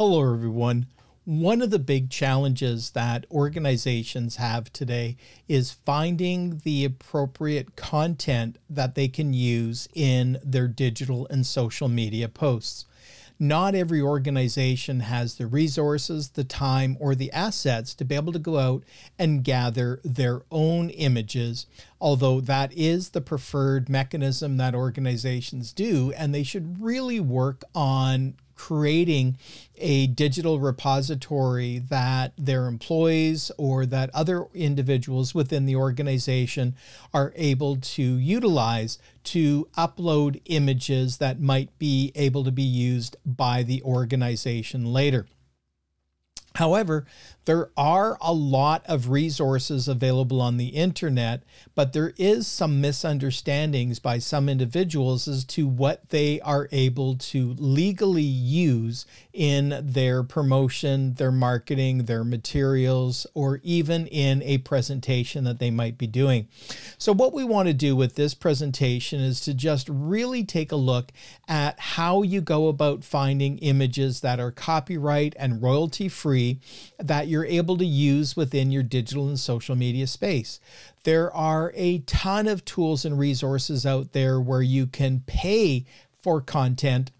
Hello, everyone. One of the big challenges that organizations have today is finding the appropriate content that they can use in their digital and social media posts. Not every organization has the resources, the time, or the assets to be able to go out and gather their own images, although that is the preferred mechanism that organizations do, and they should really work on creating a digital repository that their employees or that other individuals within the organization are able to utilize to upload images that might be able to be used by the organization later. However, there are a lot of resources available on the internet, but there is some misunderstandings by some individuals as to what they are able to legally use in their promotion, their marketing, their materials, or even in a presentation that they might be doing. So what we want to do with this presentation is to just really take a look at how you go about finding images that are copyright and royalty free that you're able to use within your digital and social media space. There are a ton of tools and resources out there where you can pay for content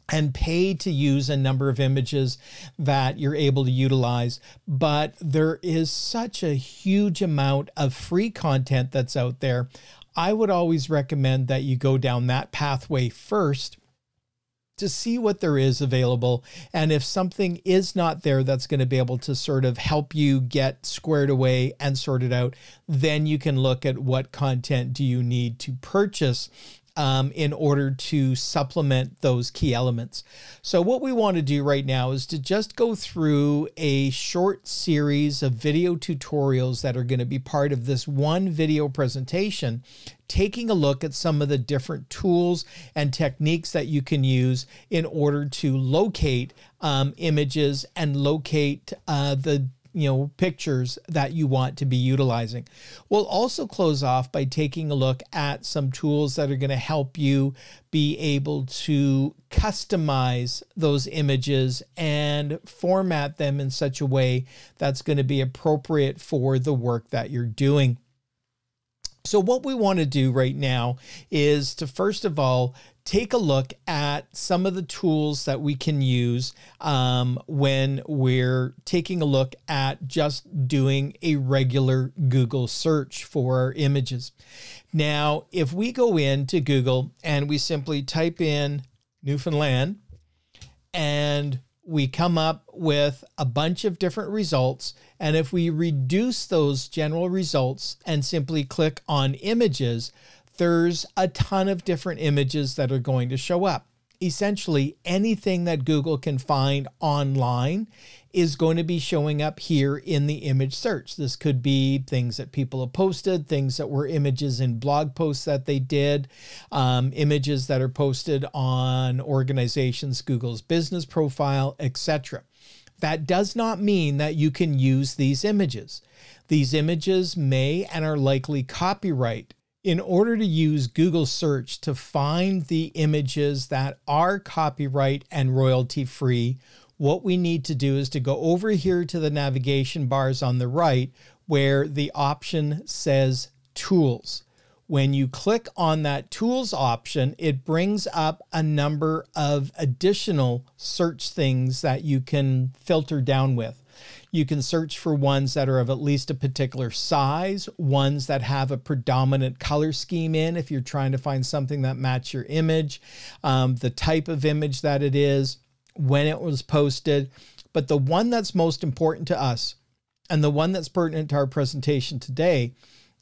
and pay to use a number of images that you're able to utilize. But there is such a huge amount of free content that's out there. I would always recommend that you go down that pathway first to see what there is available. And if something is not there that's going to be able to sort of help you get squared away and sorted out, then you can look at what content do you need to purchase in order to supplement those key elements. So what we want to do right now is to just go through a short series of video tutorials that are going to be part of this one video presentation, taking a look at some of the different tools and techniques that you can use in order to locate images and locate the pictures that you want to be utilizing. We'll also close off by taking a look at some tools that are going to help you be able to customize those images and format them in such a way that's going to be appropriate for the work that you're doing. So what we want to do right now is to, first of all, take a look at some of the tools that we can use when we're taking a look at just doing a regular Google search for our images. Now, if we go into Google and we simply type in Newfoundland and we come up with a bunch of different results. And if we reduce those general results and simply click on images, there's a ton of different images that are going to show up. Essentially, anything that Google can find online is going to be showing up here in the image search. This could be things that people have posted, things that were images in blog posts that they did, images that are posted on organizations, Google's business profile, etc. That does not mean that you can use these images. These images may and are likely copyright. In order to use Google search to find the images that are copyright and royalty free, what we need to do is to go over here to the navigation bars on the right where the option says Tools. When you click on that Tools option, it brings up a number of additional search things that you can filter down with. You can search for ones that are of at least a particular size, ones that have a predominant color scheme in if you're trying to find something that matches your image, the type of image that it is, when it was posted. But the one that's most important to us and the one that's pertinent to our presentation today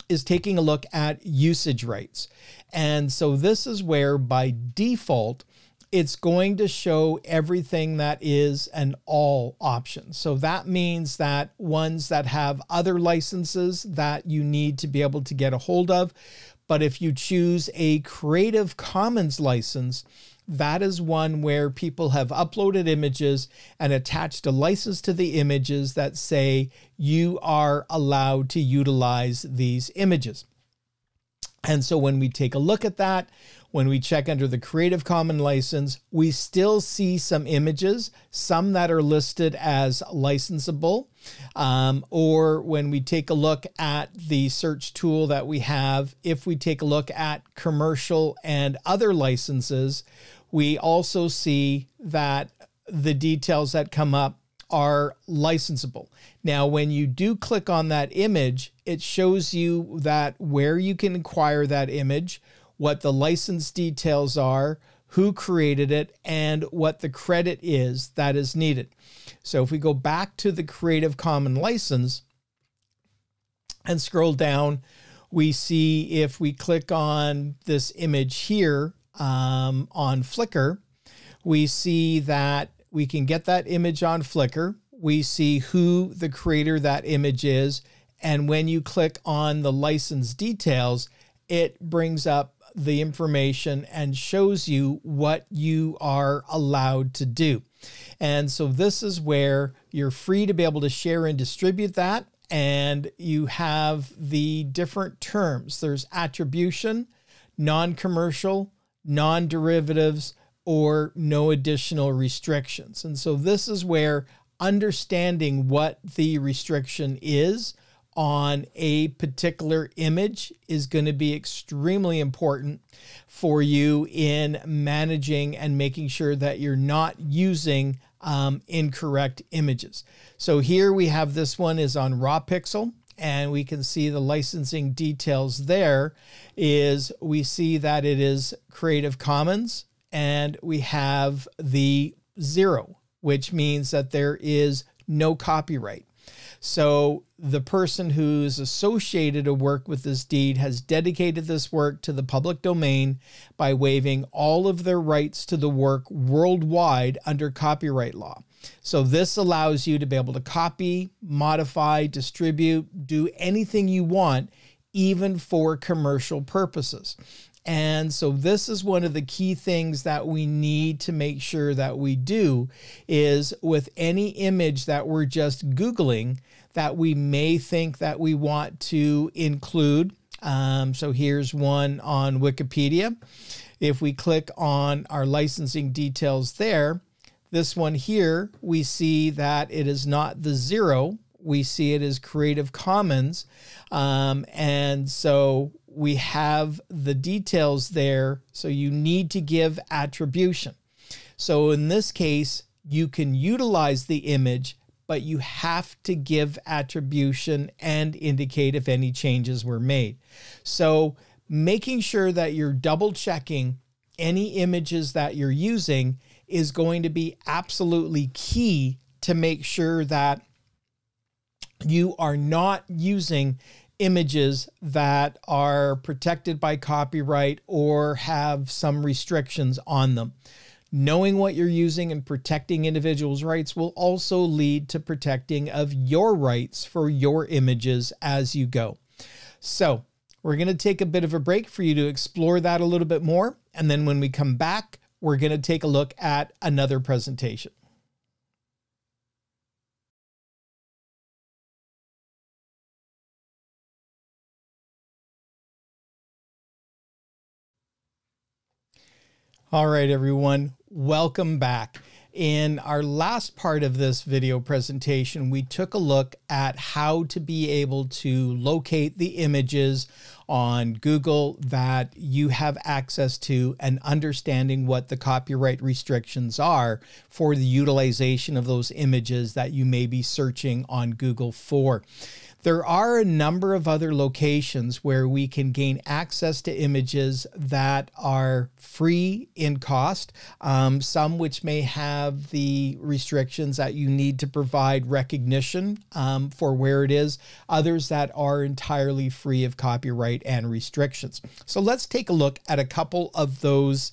is taking a look at usage rights. And so this is where by default, it's going to show everything that is an all option. So that means that ones that have other licenses that you need to be able to get a hold of. But if you choose a Creative Commons license, that is one where people have uploaded images and attached a license to the images that say you are allowed to utilize these images. And so when we take a look at that, When we check under the Creative Commons license, we still see some images, some that are listed as licensable. Or when we take a look at the search tool that we have, if we take a look at commercial and other licenses, we also see that the details that come up are licensable. Now, when you do click on that image, it shows you that where you can acquire that image, what the license details are, who created it, and what the credit is that is needed. So if we go back to the Creative Commons license and scroll down, we see if we click on this image here on Flickr, we see that we can get that image on Flickr. We see who the creator of that image is. And when you click on the license details, it brings up the information and shows you what you are allowed to do. And so this is where you're free to be able to share and distribute that. And you have the different terms. There's attribution, non-commercial, non-derivatives, or no additional restrictions. And so this is where understanding what the restriction is on a particular image is going to be extremely important for you in managing and making sure that you're not using incorrect images. So here we have this one is on Raw Pixel, and we can see the licensing details there is we see that it is Creative Commons, and we have the 0, which means that there is no copyright. So the person who's associated a work with this deed has dedicated this work to the public domain by waiving all of their rights to the work worldwide under copyright law. So this allows you to be able to copy, modify, distribute, do anything you want, even for commercial purposes. And so this is one of the key things that we need to make sure that we do is with any image that we're just Googling that we may think that we want to include. So here's one on Wikipedia. If we click on our licensing details there, this one here, we see that it is not the 0. We see it as Creative Commons. And so we have the details there. So you need to give attribution. So in this case, you can utilize the image, but you have to give attribution and indicate if any changes were made. So making sure that you're double checking any images that you're using is going to be absolutely key to make sure that you are not using images that are protected by copyright or have some restrictions on them. Knowing what you're using and protecting individuals' rights will also lead to protecting of your rights for your images as you go. So we're going to take a bit of a break for you to explore that a little bit more. And then when we come back, we're going to take a look at another presentation. All right, everyone, welcome back. In our last part of this video presentation, we took a look at how to be able to locate the images on Google that you have access to and understanding what the copyright restrictions are for the utilization of those images that you may be searching on Google for. There are a number of other locations where we can gain access to images that are free in cost, some which may have the restrictions that you need to provide recognition for where it is, others that are entirely free of copyright and restrictions. So let's take a look at a couple of those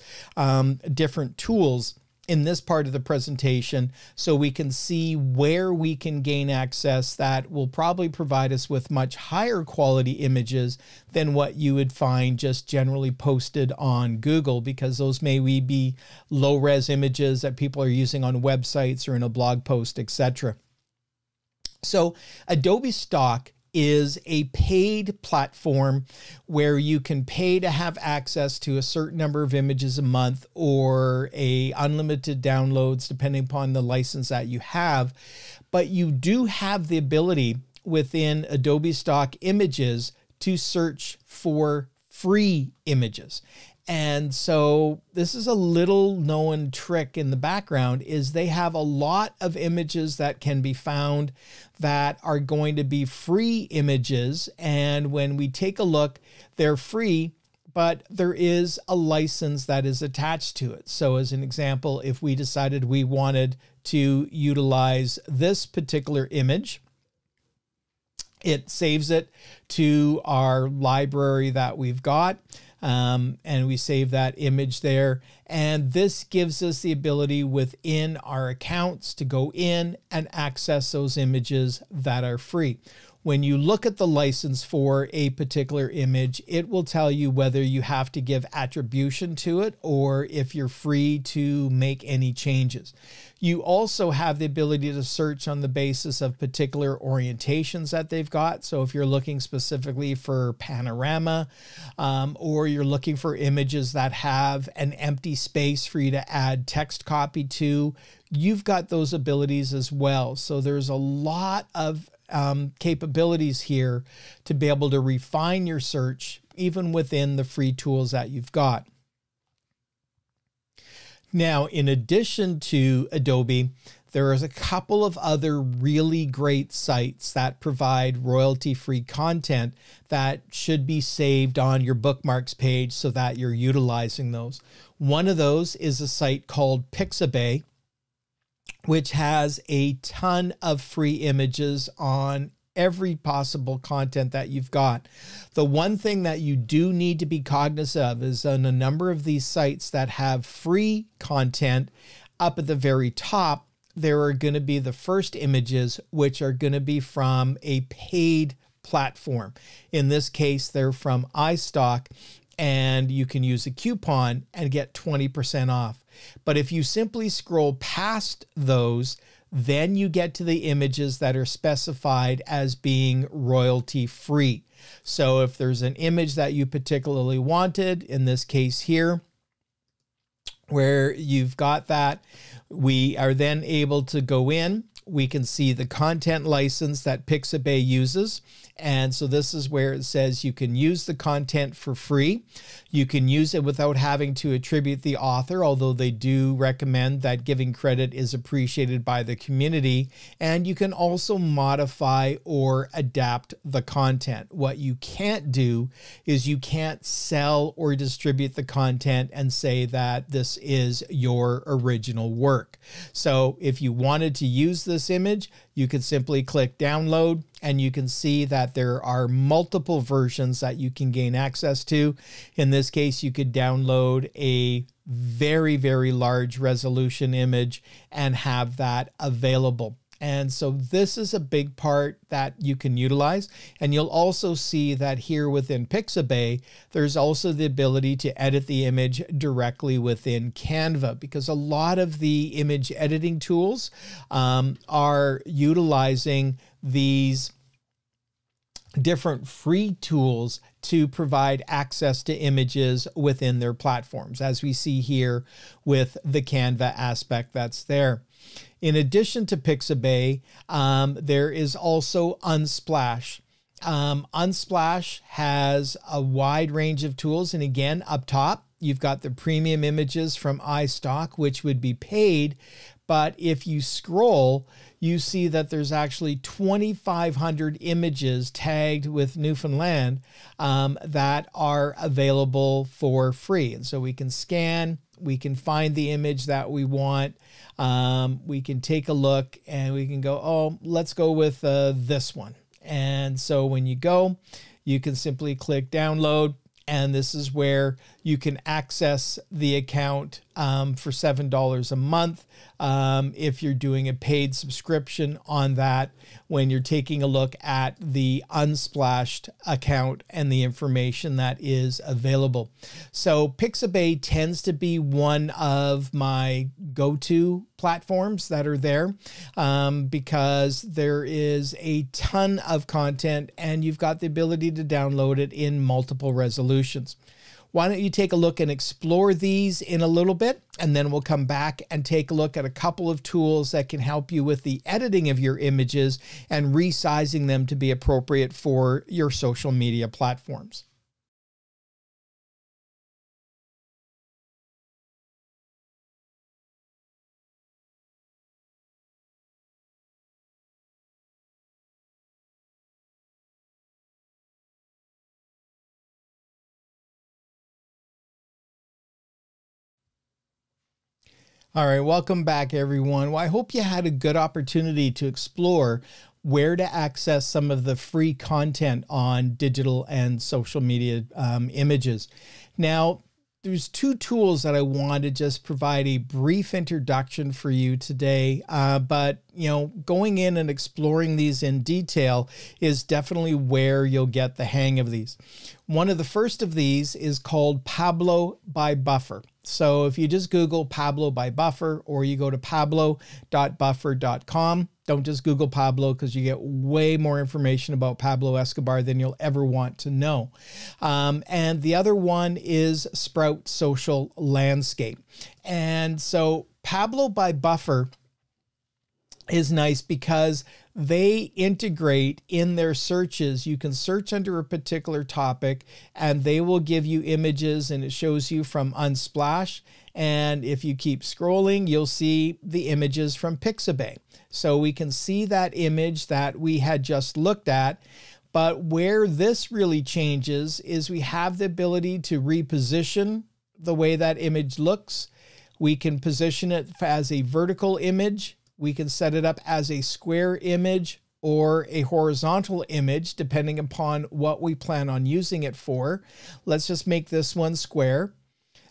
different tools in this part of the presentation so we can see where we can gain access that will probably provide us with much higher quality images than what you would find just generally posted on Google, because those may be low-res images that people are using on websites or in a blog post, etc. So Adobe Stock is a paid platform where you can pay to have access to a certain number of images a month or a unlimited downloads depending upon the license that you have. But you do have the ability within Adobe Stock Images to search for free images. And so this is a little known trick in the background, is they have a lot of images that can be found that are going to be free images. And when we take a look, they're free, but there is a license that is attached to it. So as an example, if we decided we wanted to utilize this particular image, it saves it to our library that we've got. And we save that image there. And this gives us the ability within our accounts to go in and access those images that are free. When you look at the license for a particular image, it will tell you whether you have to give attribution to it or if you're free to make any changes. You also have the ability to search on the basis of particular orientations that they've got. So if you're looking specifically for panorama, or you're looking for images that have an empty space for you to add text copy to, you've got those abilities as well. So there's a lot of capabilities here to be able to refine your search even within the free tools that you've got. Now, in addition to Adobe, there is a couple of other really great sites that provide royalty-free content that should be saved on your bookmarks page so that you're utilizing those. One of those is a site called Pixabay, which has a ton of free images on every possible content that you've got. The one thing that you do need to be cognizant of is on a number of these sites that have free content, up at the very top, there are going to be the first images, which are going to be from a paid platform. In this case, they're from iStock, and you can use a coupon and get 20% off. But if you simply scroll past those, then you get to the images that are specified as being royalty free. So if there's an image that you particularly wanted, in this case here, where you've got that, we are then able to go in. We can see the content license that Pixabay uses. And so this is where it says you can use the content for free. You can use it without having to attribute the author, although they do recommend that giving credit is appreciated by the community. And you can also modify or adapt the content. What you can't do is you can't sell or distribute the content and say that this is your original work. So if you wanted to use this image, you could simply click download, and you can see that there are multiple versions that you can gain access to. In this case, you could download a very, very large resolution image and have that available. And so this is a big part that you can utilize. And you'll also see that here within Pixabay, there's also the ability to edit the image directly within Canva, because a lot of the image editing tools are utilizing these different free tools to provide access to images within their platforms, as we see here with the Canva aspect that's there. In addition to Pixabay, there is also Unsplash. Unsplash has a wide range of tools. And again, up top, you've got the premium images from iStock, which would be paid. But if you scroll, you see that there's actually 2,500 images tagged with Newfoundland that are available for free. And so we can scan, we can find the image that we want. We can take a look and we can go, oh, let's go with this one. And so when you go, you can simply click download. And this is where You can access the account for $7 a month if you're doing a paid subscription on that, when you're taking a look at the Unsplashed account and the information that is available. So Pixabay tends to be one of my go-to platforms that are there because there is a ton of content and you've got the ability to download it in multiple resolutions. Why don't you take a look and explore these in a little bit, and then we'll come back and take a look at a couple of tools that can help you with the editing of your images and resizing them to be appropriate for your social media platforms. All right, welcome back, everyone. Well, I hope you had a good opportunity to explore where to access some of the free content on digital and social media images. Now, there's two tools that I want to just provide a brief introduction for you today, but going in and exploring these in detail is definitely where you'll get the hang of these. One of the first of these is called Pablo by Buffer. So if you just Google Pablo by Buffer, or you go to pablo.buffer.com, don't just Google Pablo, because you get way more information about Pablo Escobar than you'll ever want to know. And the other one is Sprout Social Landscape. And so Pablo by Buffer is nice because they integrate in their searches. You can search under a particular topic and they will give you images, and it shows you from Unsplash. And if you keep scrolling, you'll see the images from Pixabay. So we can see that image that we had just looked at. But where this really changes is we have the ability to reposition the way that image looks. We can position it as a vertical image. We can set it up as a square image or a horizontal image, depending upon what we plan on using it for. Let's just make this one square.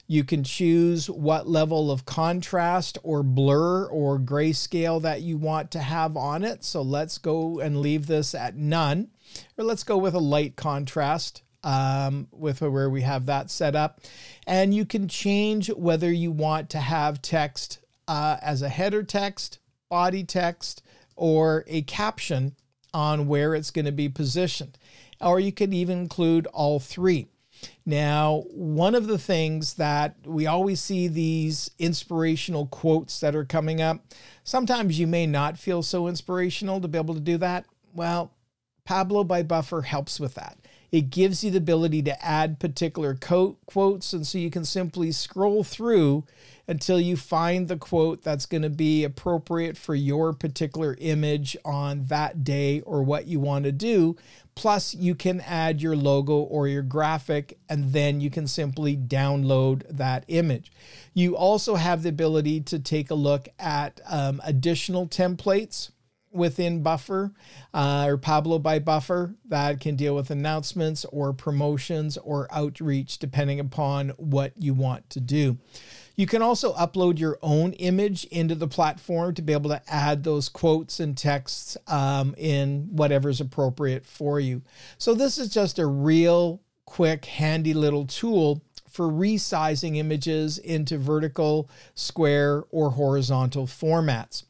You can choose what level of contrast or blur or grayscale that you want to have on it. So let's go and leave this at none, or let's go with a light contrast with where we have that set up. And you can change whether you want to have text as a header text, body text, or a caption on where it's going to be positioned. Or you can even include all three. Now, one of the things that we always see, these inspirational quotes that are coming up, sometimes you may not feel so inspirational to be able to do that. Well, Pablo by Buffer helps with that. It gives you the ability to add particular quotes, and so you can simply scroll through until you find the quote that's going to be appropriate for your particular image on that day or what you want to do. Plus, you can add your logo or your graphic, and then you can simply download that image. You also have the ability to take a look at additional templates within Buffer or Pablo by Buffer that can deal with announcements or promotions or outreach, depending upon what you want to do. You can also upload your own image into the platform to be able to add those quotes and texts in whatever's appropriate for you. So this is just a real quick, handy little tool for resizing images into vertical, square, or horizontal formats.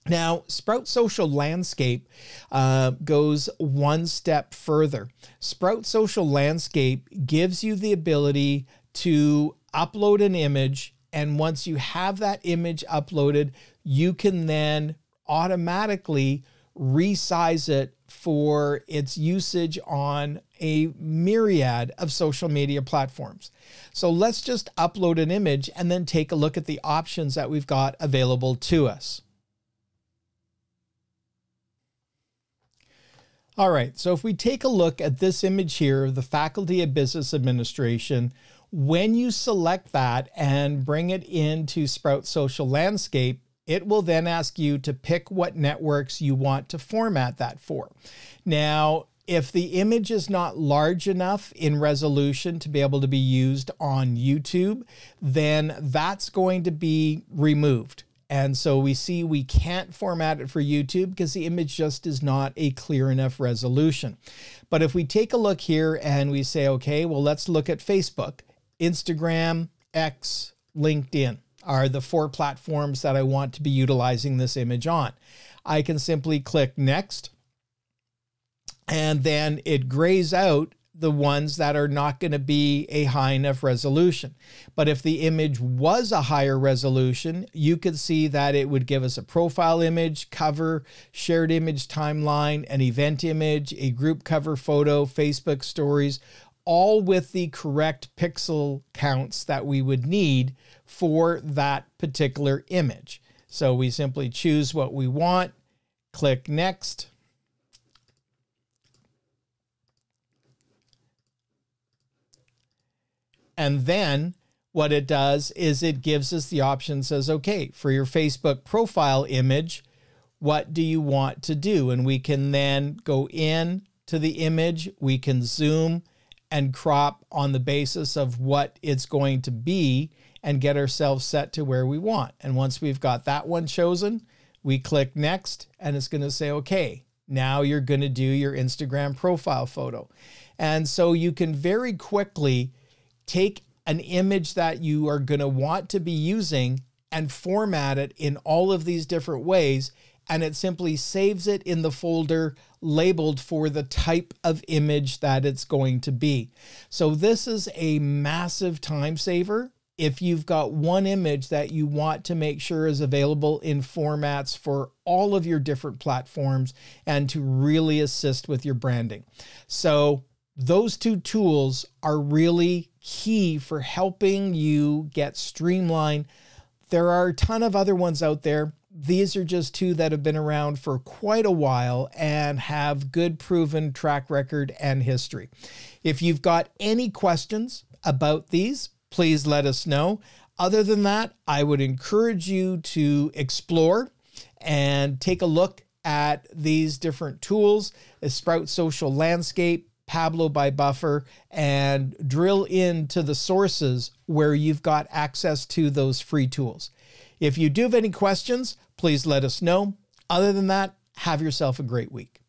Now, Sprout Social Landscape goes one step further. Sprout Social Landscape gives you the ability to upload an image, and once you have that image uploaded, you can then automatically resize it for its usage on a myriad of social media platforms. So let's just upload an image and then take a look at the options that we've got available to us. All right, so if we take a look at this image here of the Faculty of Business Administration, when you select that and bring it into Sprout Social Landscape, it will then ask you to pick what networks you want to format that for. Now, If the image is not large enough in resolution to be able to be used on YouTube, then that's going to be removed. And so we see we can't format it for YouTube because the image just is not a clear enough resolution. But if we take a look here and we say, okay, well, let's look at Facebook, Instagram, X, LinkedIn are the 4 platforms that I want to be utilizing this image on. I can simply click next, and then it grays out the ones that are not going to be a high enough resolution. But if the image was a higher resolution, you could see that it would give us a profile image, cover, shared image timeline, an event image, a group cover photo, Facebook stories, all with the correct pixel counts that we would need for that particular image. So we simply choose what we want, click next. And then what it does is it gives us the option, says, okay, for your Facebook profile image, what do you want to do? And we can then go in to the image, we can zoom and crop on the basis of what it's going to be and get ourselves set to where we want. And once we've got that one chosen, we click next and it's going to say, okay, now you're going to do your Instagram profile photo. And so you can very quickly take an image that you are going to want to be using and format it in all of these different ways. And it simply saves it in the folder labeled for the type of image that it's going to be. So this is a massive time saver if you've got one image that you want to make sure is available in formats for all of your different platforms and to really assist with your branding. So those 2 tools are really key for helping you get streamlined. There are a ton of other ones out there. These are just 2 that have been around for quite a while and have good proven track record and history. If you've got any questions about these, please let us know. Other than that, I would encourage you to explore and take a look at these different tools, Sprout Social Landscape, Pablo by Buffer, and drill into the sources where you've got access to those free tools. If you do have any questions, please let us know. Other than that, have yourself a great week.